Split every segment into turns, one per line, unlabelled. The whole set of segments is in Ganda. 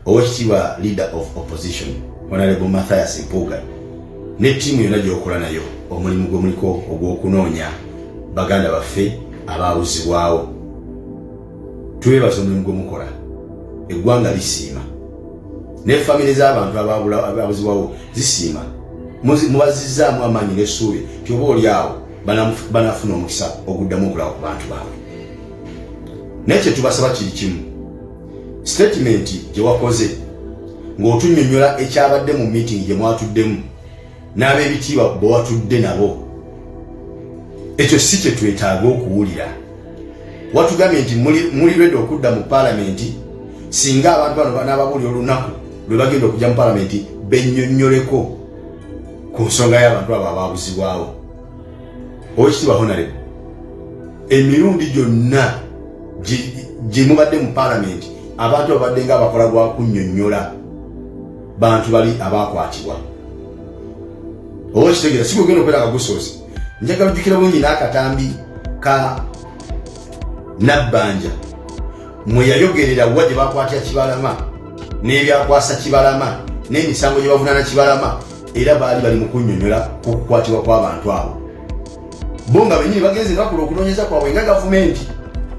Oweekitiibwa leader of opposition Honorable Mathias Mpuuga ne ttiimu yonna gy'okola nayo omulimu gw'omuliko ogw'okunoonya baganda baffe abaabuzibwawo. Twebaza omulimu gwe mukola, eggwanga lisiima ne famire z'abantu abaabuzibwawo zisiima. Mubazizzaamu amaanyi n'essuubi nti oba oli awo banafuna omukisa oguddamu okulaba ku bantu baabwe. Naye kye tubasaba kiri kimu, statement gye wakoze ng'otunnyonnyola ekyabadde mu meeting gye mwatuddemu n'ab'ebitiibwa bwe watudde nabo, ekyo si kye twetaaga okuwulira. Watugambye nti muli ready okudda mu paalamenti singa abantu bano n'ababuulira olunaku lwe bagenda okujja mu paalamenti bennyonnyoleko ku nsonga y'abantu abo abaabuzibwawo. Oweekitiibwa Honorable, emirundi gyonna gye mubadde mu paalamenti abantu babadde nga abakola gwa kunnyonnyola bantu bali abaakwatibwa. Owekitegeera si kugenda okwera akagusoozi. Njagala ojjukira bulungi n'akatambi ka Nabbanja mwe yayogerera wa gye baakwatira Kibalama n'ebyakwasa Kibalama n'emisango gye bavunaana Kibalama, era baali bali mu kunnyonnyola ku kukwatibwa kw'abantu abo. Bo nga bennyini bagenze bakola okunoonyeza kwabwe nga gavumenti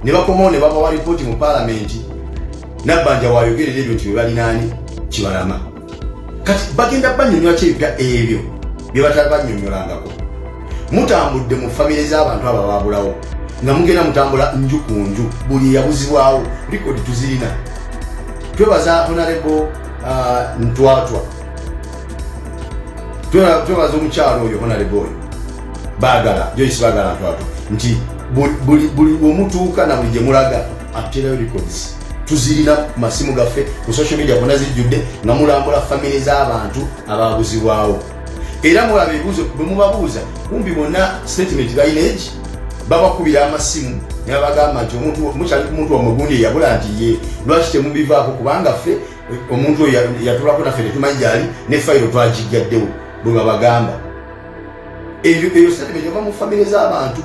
ne bakomawo ne babawa lipooti mu paalamenti. Nabbanja waayogerera ebyo nti bwe balinaani Kibalama. Kati bagenda bannyonnyola kyebita ebyo bye batali bannyonnyolangako. Mutambudde mu famire z'abantu abo abaabulawo nga mugenda mutambula nju ku nju, buli yabuzibwawo likodi tuzirina. Twebaza Honorable Ntwatwa, twebaza omukyalo oyo Honorable oyo Baagala, Joyce Baagala Ntwatwa, nti buli omutuuka na buli gye mulaga aterayo records tuzirina ku masimu gaffe, ku social media bonna zijjudde nga mulambula famire z'abantu abaabuzibwawo. Era mulaba ebibuuzo bwe mubabuuza kumbi bonna statement bayineegi babakubira amasimu ne babagamba nti mukyali ku muntu omwe gundi eyabula nti ye lwaki temubivaako kubanga ffe omuntu oyo yatulako naffe tetumanyi gyali ne fayiro twagiggaddewo bwe babagamba. Eyo statement eva mu famire z'abantu,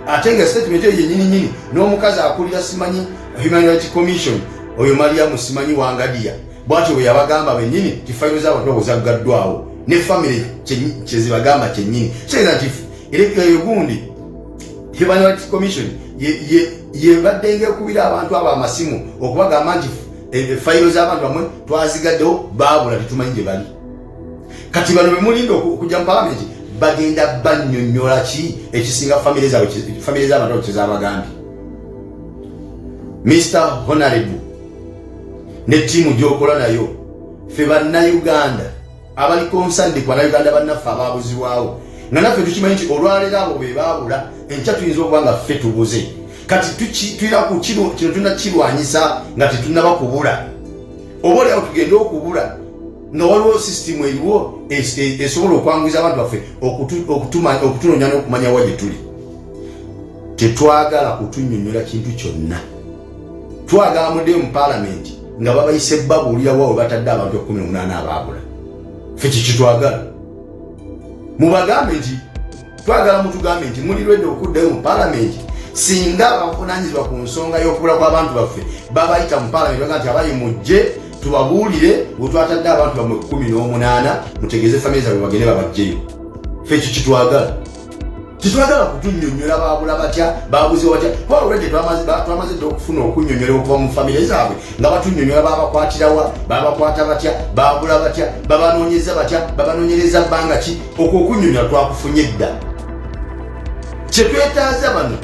ate nga statement eyo yennyininyini n'omukazi akulira simanyi Human Rights Commission oyo Mariamu simanyi Wangadiya bw'atyo bwe yabagamba bennyini ti fayiro z'abantu abo zaggaddwawo ne famire kye zibagamba kyennyini. Kyeza nti eyo gundi Human Rights Commission yebadde ng'ekubira abantu abo amasimu okubagamba nti fayiro z'abantu bamwe twazigaddewo baabula tetumanyi gye bali. Kati bano bwe mulinda okujja mu paalamenti bagenda bannyonnyola ki ekisinga famire z'abantu abo kye zabagambye. Mr. Honorable ne ttiimu gy'okola nayo, ffe bannayuganda abali konsandi ku bannayuganda bannaffe abaabuzibwawo nga naffe tukimanyi nti olwaleero abo be baabula enkya tuyinza okuba nga ffe tubuze. Kati tulina ku kino tunakirwanyisa nga tetunnaba kubula, oba olyawo tugende okubula nga waliwo sisitimu eriwo esobola okwanguza abantu baffe okutunoonya n'okumanya wa gye tuli. Tetwagala kutunnyonnyola kintu kyonna, twagala muddeyo mu paalamenti nga babayise babuulira wa we batadde abantu 18 abaabula. Ffe kikitwagala mubagambe nti twagala mutugambe nti muli lwedde okuddayo mu paalamenti singa abavunaanyizibwa ku nsonga y'okubula kw'abantu baffe babayita mu paalamenti baga nti abayi mujje tubabuulire bwe twatadde abantu bamwe 18 mutegeeze famire zaabwe bagende babajjeyo. Ffe ekyo kitwagala, titwagala kutunnyonnyola baabula batya baabuzibwa batya. Already twamaze dde okufuna okunnyonnyola okuva mu famire zaabwe nga batunnyonnyola babakwatirawa, babakwata batya, baabula batya, babanoonyeza batya, babanoonyereza bbanga ki. Okwo okunnyonnyola twakufunye dda. Kye twetaaza bano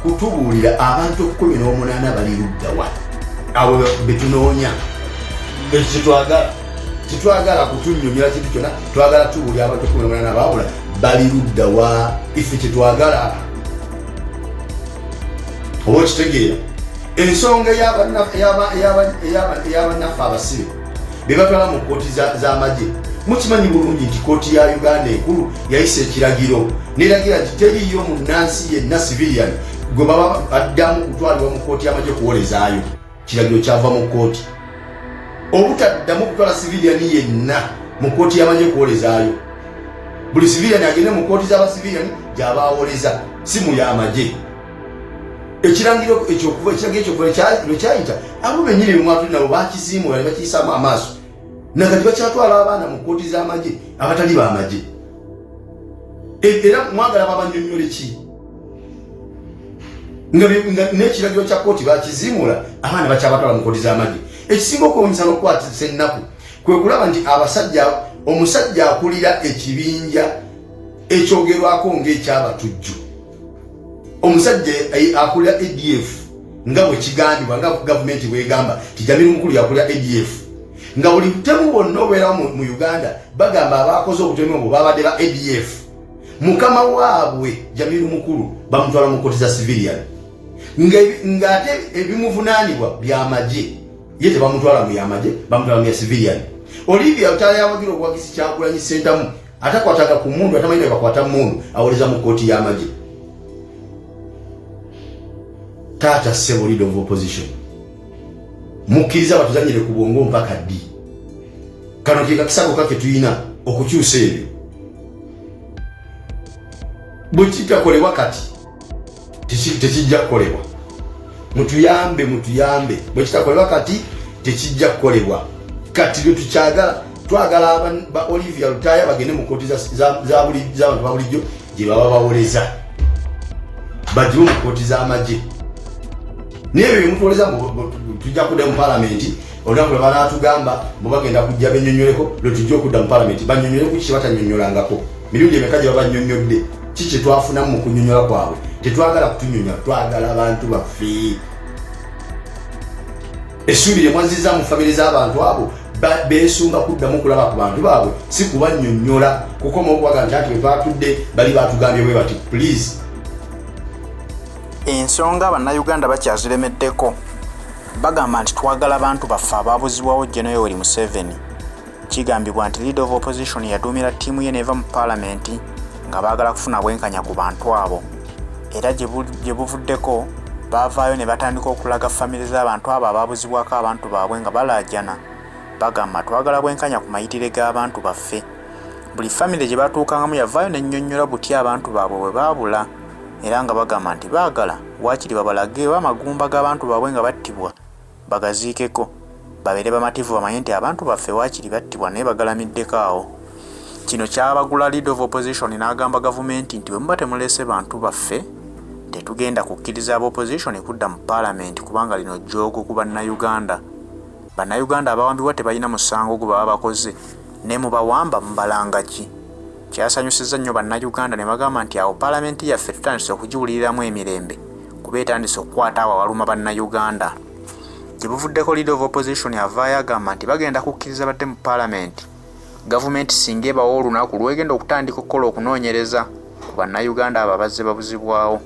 kutubuulira abantu 18 bali luddawa abo betunoonya. Ekyo titwagala kutunnyonnyola kintu kyonna, twagala tubuulira abantu 18 baabula bali luddawa. Ife tetwagala oba kitegeera ensonga ey'abannaffe abasibe be batwala mu kooti z'amagye. Mukimanyi bulungi nti kooti ya Uganda enkulu yayisa ekiragiro n'eragira nti teriyo munnansi yenna civilian gwe baba addamu kutwalibwa mu kooti y'amagye kuwolezaayo. Kiragiro kyava mu kooti obutaddamu kutwala civilian yenna mu kooti y'amagye kuwolezaayo. Buli civilian agende mu kooti z'abacivilian gy'abaawoleza, si mu y'amagye. ekirangiro ekyokuva ekyayita abo bennyini bemwatuli nabo bakiziimula ne bakiyisaamu amaaso nakati bakyatwala abaana mu kkooti z'amagye abatali b'amagye era mwagala babannyonnyole ki nga n'ekiragiro kya kkooti bakiziimula abaana bakyabatwala mu kkooti z'amagye ekisinga okuwunyisa n'okukwatisa ennaku kwe kulaba nti omusajja akulira ekibinja ekyogerwako ng'ekyabatujju omusajja akulira ADF nga bwe kigambibwa nga gavumenti bwegamba ti Jamiru Mukulu yakulira ADF nga buli butemu bwonna obeerawo mu Uganda bagamba abakoze obutemu obwo babadde ba ADF mukama waabwe Jamiru Mukulu bamutwala mu kkooti za civilian ng'ate ebimuvunaanibwa by'amagye ye tebamutwala mu y'amagye bamutwala mu ya civilian Olivia utala yawagira obuwagizi kyagulanyi sentamu atakwataga ku mundu atamanyi bakwata mundu awoleza mu kkooti y'amagye Tata Ssebo leader of opposition mukkiriza batuzanyire ku bwongo mpaka ddi kano kika kisago kake tuyina okukyusa ebyo bwe kitakolebwa kati tekijja kukolebwa mutuyambe bwe kitakolebwa kati tekijja kukolebwa kati lyo tukyagala twagala ba Olivia Lutaya bagende mu kkooti z'abantu ba bulijjo gye baba bawoleza bagiwe mu kkooti z'amagye naye bimutwoleza tujja kudda mu palamenti olunaku lwe banaatugamba bwe bagenda kujja bennyonnyoleko lwe tujja okudda mu palamenti bannyonnyole ku kiki batanyonnyolangako mirundi emeka gye babannyonnyodde ki kye twafunamu mu kunnyonnyola kwabwe tetwagala kutunnyonnyola twagala abantu baffe essuubi lye mwazizza mu famire z'abantu abo beesunga kuddamu kulaba ku bantu baabwe si kubannyonnyola kukoma okubaga nti ati bwe twatudde bali baatugambye bwe bati please
ensonga abannayuganda bakyaziremeddeko bagamba nti twagala abantu baffe abaabuzibwawo Gen. Yoweri Museveni kigambibwa nti leader of opposition yaduumira ttiimu ye neva mu paalamenti nga baagala kufuna bwenkanya ku bantu abo era gye buvuddeko baavaayo ne batandika okulaga famire z'abantu abo abaabuzibwako abantu baabwe nga balaajana bagamba twagala bwenkanya ku mayitire g'abantu baffe buli famire gye batuukangamu yavaayo n'ennyonnyola buti abantu baabwe bwe baabula era nga bagamba nti baagala waakiri babalagewo amagumba g'abantu baabwe nga battibwa bagaziikeko babeere bamativu bamanye nti abantu baffe waakiri battibwa naye bagalamiddeko awo kino kyabagula leader of opposition n'agamba gavumenti nti bwe muba temuleese bantu baffe tetugenda kukkiriza ab'opposition kudda mu paalamenti kubanga lino jjoogo ku bannayuganda abawambibwa tebalina musango gwe baba bakoze ne mubawamba mubalanga ki kyasanyusizza nnyo bannayuganda ne bagamba nti awo paalamenti yaffe tutandise okugiwuliriramu emirembe kuba etandise okukwata awo awaluma bannayuganda gye buvuddeko leader of opposition avaayo agamba nti bagenda kukkiriza badde mu paalamenti gavumenti singa ebawa olunaku lwegenda okutandika okukola okunoonyereza ku bannayuganda abo abazze babuzibwawo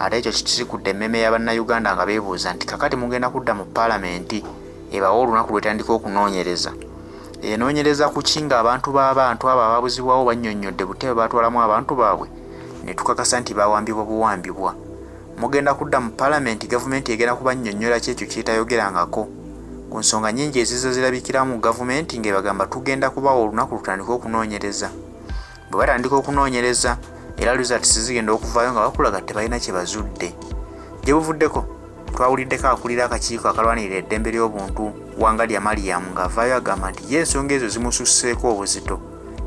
ate ekyo kisikudde emmeme y'abannayuganda nga beebuuza nti kakati mugenda kudda mu paalamenti ebawa olunaku lwetandika okunoonyereza enoonyereza ku kinga abantu abo ababuzibwawo bannyonnyodde butebe batwalamu abantu baabwe ne tukakasa nti bawambibwa buwambibwa mugenda kudda mu paalamenti gavumenti egenda kubannyonnyola ki ekyo kyetayogerangako ku nsonga nnyingi ezizo zirabikira mu gavumenti ng'ebagamba tugenda kubawa olunaku lutandika okunoonyereza bwe batandika okunoonyereza era results zigenda okuvaayo nga bakulaga tebalina kye bazudde gye buvuddeko twawuliddeko akulira akakiiko akalwanirira eddembe ly'obuntu Wangalya Mariam ng'avaayo agamba nti ye ensonga ezo zimususseeko obuzito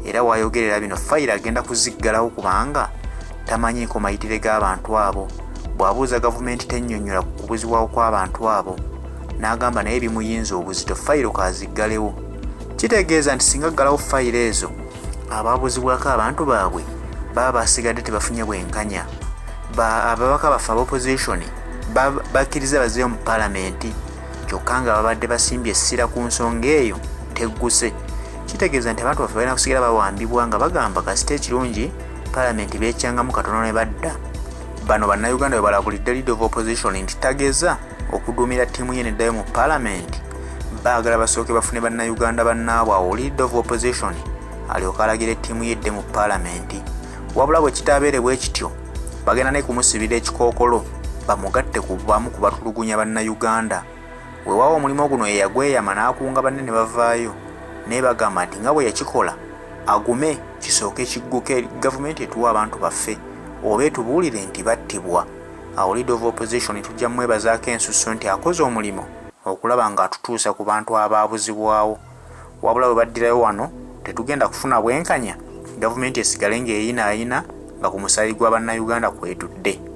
era waayogerera bino fayiro agenda kuziggalawo kubanga tamanyiiko mayitire g'abantu abo bw'abuuza gavumenti tennyonnyola ku kubuzibwawo kw'abantu abo n'agamba naye bimuyinza obuzito fayiro kaaziggalewo kitegeeza nti singa ggalawo fayiro ezo abaabuzibwako abantu baabwe baba basigadde tebafunye bwenkanya ababaka baffe ab'opposition bakkiriza bazeeyo mu paalamenti kyokka nga babadde basimbye essira ku nsonga eyo tegguse kitegeeza nti abantu baffe balina kusigala bawambibwa nga bagamba kasita ekirungi paalamenti beekyangamu katono ne badda bano bannayuganda bwe balabulidde leader of opposition nti tageza okuduumira ttiimu ye neddayo mu paalamenti baagala basooke bafune bannayuganda bannaabwe awo leader of opposition alyoka alagira ettiimu yedde mu paalamenti wabula bwe kitaabeere bwe kityo bagenda ne kumusibira ekikookolo bamugatte ku bamu ku batulugunya bannayuganda weewaawo omulimu guno ye yagweyama n'akunga banne ne bavaayo naye bagamba nti nga bwe yakikola agume kisooke kigguke gavumenti etuwa abantu baffe oba etubuulire nti battibwa awo leader of opposition tujja mwebazaako ensusu nti akoze omulimo okulaba nga atutuusa ku bantu abaabuzibwawo, wabula bwe baddirayo wano tetugenda kufuna bwenkanya, gavumenti esigale ng'eyinaayina nga ku musaayi gwa bannayuganda kwetudde.